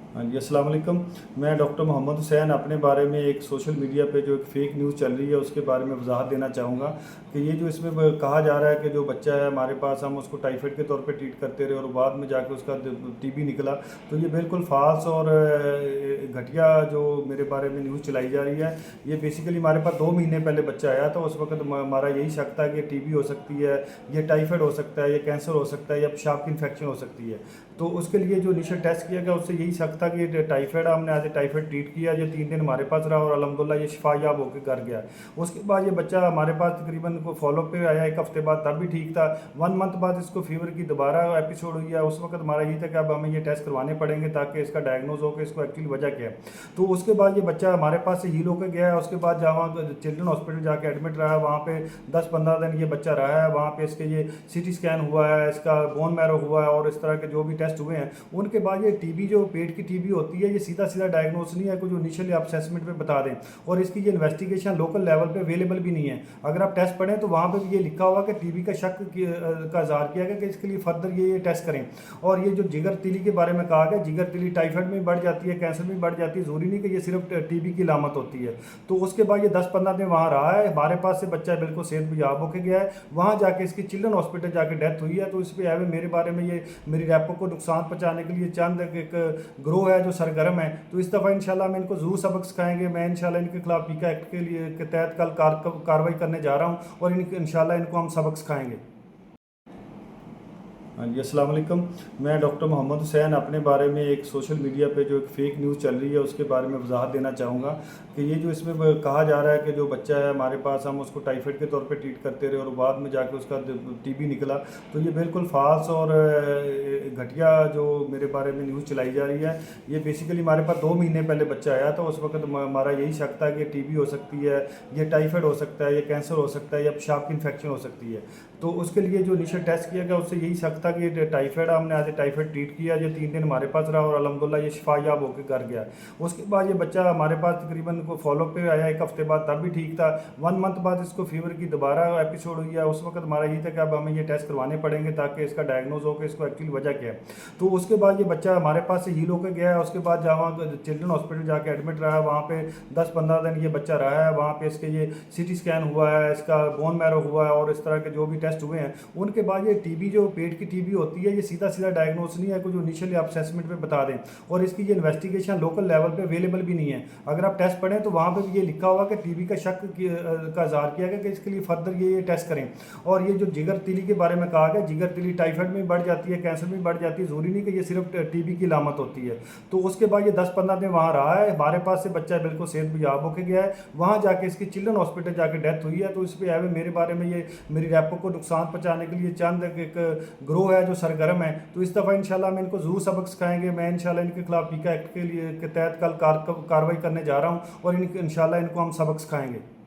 हाँ जी, अस्सलाम वालेकुम। मैं डॉक्टर मोहम्मद हुसैन अपने बारे में एक सोशल मीडिया पे जो एक फ़ेक न्यूज़ चल रही है उसके बारे में वजाहत देना चाहूँगा कि ये जो इसमें कहा जा रहा है कि जो बच्चा है हमारे पास, हम उसको टाइफाइड के तौर पे ट्रीट करते रहे और बाद में जाके उसका टीबी निकला। तो ये बिल्कुल फ़ाल्स और घटिया जो मेरे बारे में न्यूज़ चलाई जा रही है। ये बेसिकली हमारे पास 2 महीने पहले बच्चा आया था। उस वक्त हमारा यही शक था कि टीबी हो सकती है, ये टाइफाइड हो सकता है, ये कैंसर हो सकता है या पेशाब की इन्फेक्शन हो सकती है। तो उसके लिए जो इनिशियल टेस्ट किया गया उससे यही शक था कि ये टाइफाइड है। हमने एज ए टाइफाइड ट्रीट किया। ये 3 दिन हमारे पास रहा और अल्हम्दुलिल्लाह ये शिफायाब होकर घर गया। उसके बाद ये बच्चा हमारे पास तकरीबन को फॉलोअप पे आया 1 हफ्ते बाद, तब भी ठीक था। 1 मंथ बाद इसको फीवर की दोबारा एपिसोड हुई है। उस वक्त हमारा यही था कि अब हमें ये टेस्ट करवाने पड़ेंगे ताकि इसका डायग्नोज हो कि इसको एक्चुअली वजह क्या है। तो उसके बाद ये बच्चा हमारे पास से हील होकर गया है। उसके बाद जहाँ चिल्ड्रन हॉस्पिटल जाके एडमिट रहा है, वहाँ पे 10-15 दिन ये बच्चा रहा है। वहाँ पे इसके ये सीटी स्कैन हुआ है, इसका बोन मैरो हुआ है और इस तरह के जो भी टेस्ट हुए हैं उनके बाद ये टीबी, जो पेट की टीबी होती है, ये सीधा सीधा डायग्नोस नहीं है कुछ इनिशियली आप असेसमेंट में बता दें। और इसकी ये इन्वेस्टिगेशन लोकल लेवल पे अवेलेबल भी नहीं है। अगर आप टेस्ट पढ़ें तो वहाँ पे भी ये लिखा हुआ कि टीबी का शक का इजहार किया गया कि इसके लिए फर्दर ये टेस्ट करें। और ये जो जिगर तिली के बारे में कहा गया, जिगर तिली टाइफाइड में बढ़ जाती है, कैंसर में बढ़ जाती है, ज़रूरी नहीं कि ये सिर्फ टीबी की लामत होती है। तो उसके बाद ये 10-15 दिन वहाँ रहा है। हमारे पास से बच्चा बिल्कुल सेहत याब होकर गया है। वहाँ जाके इसकी चिल्ड्रन हॉस्पिटल जाके डेथ हुई है। तो इस पर मेरे बारे में ये मेरी रैपो को नुकसान पहुँचाने के लिए चंद एक ग्रोह है जो सरगर्म है। तो इस दफ़ा इंशाल्लाह हम इनको ज़रूर सबक सिखाएंगे। मैं इंशाल्लाह इनके खिलाफ पीका एक्ट के तहत कल कार्रवाई करने जा रहा हूँ और इंशाल्लाह इनको हम सबक सिखाएंगे। हाँ जी, अस्सलाम वालेकुम। मैं डॉक्टर मोहम्मद हुसैन अपने बारे में एक सोशल मीडिया पे जो एक फ़ेक न्यूज़ चल रही है उसके बारे में वजाहत देना चाहूँगा कि ये जो इसमें कहा जा रहा है कि जो बच्चा है हमारे पास, हम उसको टाइफाइड के तौर पे ट्रीट करते रहे और बाद में जाके उसका टीबी निकला। तो ये बिल्कुल फ़ाल्स और घटिया जो मेरे बारे में न्यूज़ चलाई जा रही है। ये बेसिकली हमारे पास 2 महीने पहले बच्चा आया था। उस वक्त हमारा यही शक था कि टीबी हो सकती है, ये टाइफाइड हो सकता है, ये कैंसर हो सकता है या पेशाब की इन्फेक्शन हो सकती है। तो उसके लिए जो इनिशियल टेस्ट किया गया उससे यही शक था कि ये टाइफाइड है। हमने एज ए टाइफाइड ट्रीट किया। ये 3 दिन हमारे पास रहा और अल्हम्दुलिल्लाह ये शिफायाब होकर घर गया। उसके बाद ये बच्चा हमारे पास तकरीबन को फॉलोअप पे आया 1 हफ्ते बाद, तब भी ठीक था। 1 मंथ बाद इसको फीवर की दोबारा एपिसोड हुई है। उस वक्त हमारा यही था कि अब हमें ये टेस्ट करवाने पड़ेंगे ताकि इसका डायग्नोज हो कि इसको एक्चुअली वजह क्या है। तो उसके बाद ये बच्चा हमारे पास से हील होकर गया है। उसके बाद जहाँ चिल्ड्रन हॉस्पिटल जाके एडमिट रहा है, वहाँ पे 10-15 दिन ये बच्चा रहा है। वहाँ पे इसके ये सीटी स्कैन हुआ है, इसका बोन मैरो हुआ है और इस तरह के जो भी टेस्ट हुए हैं उनके बाद ये टीबी, जो पेट की टीबी होती है, ये सीधा सीधा डायग्नोस नहीं है कुछ इनिशियली आप असेसमेंट में बता दें। और इसकी ये इन्वेस्टिगेशन लोकल लेवल पे अवेलेबल भी नहीं है। अगर आप टेस्ट पढ़ें तो वहाँ पे भी ये लिखा हुआ कि टीबी का शक का इजहार किया गया कि इसके लिए फर्दर ये टेस्ट करें। और ये जो जिगर तिली के बारे में कहा गया, जिगर तिली टाइफाइड में बढ़ जाती है, कैंसर में बढ़ जाती है, ज़रूरी नहीं कि ये सिर्फ टीबी की लामत होती है। तो उसके बाद ये 10-15 दिन वहाँ रहा है। हमारे पास से बच्चा बिल्कुल सेहत याब होकर गया है। वहाँ जाके इसकी चिल्ड्रन हॉस्पिटल जाके डेथ हुई है। तो इस पर मेरे बारे में ये मेरी रैपो को नुकसान पहुँचाने के लिए चंद एक ग्रोह है जो सरगर्म है। तो इस दफ़ा इंशाल्लाह हम इनको ज़रूर सबक सिखाएंगे। मैं इंशाल्लाह इनके खिलाफ पीका एक्ट के तहत कल कार्रवाई करने जा रहा हूँ और इंशाल्लाह इनको हम सबक सिखाएंगे।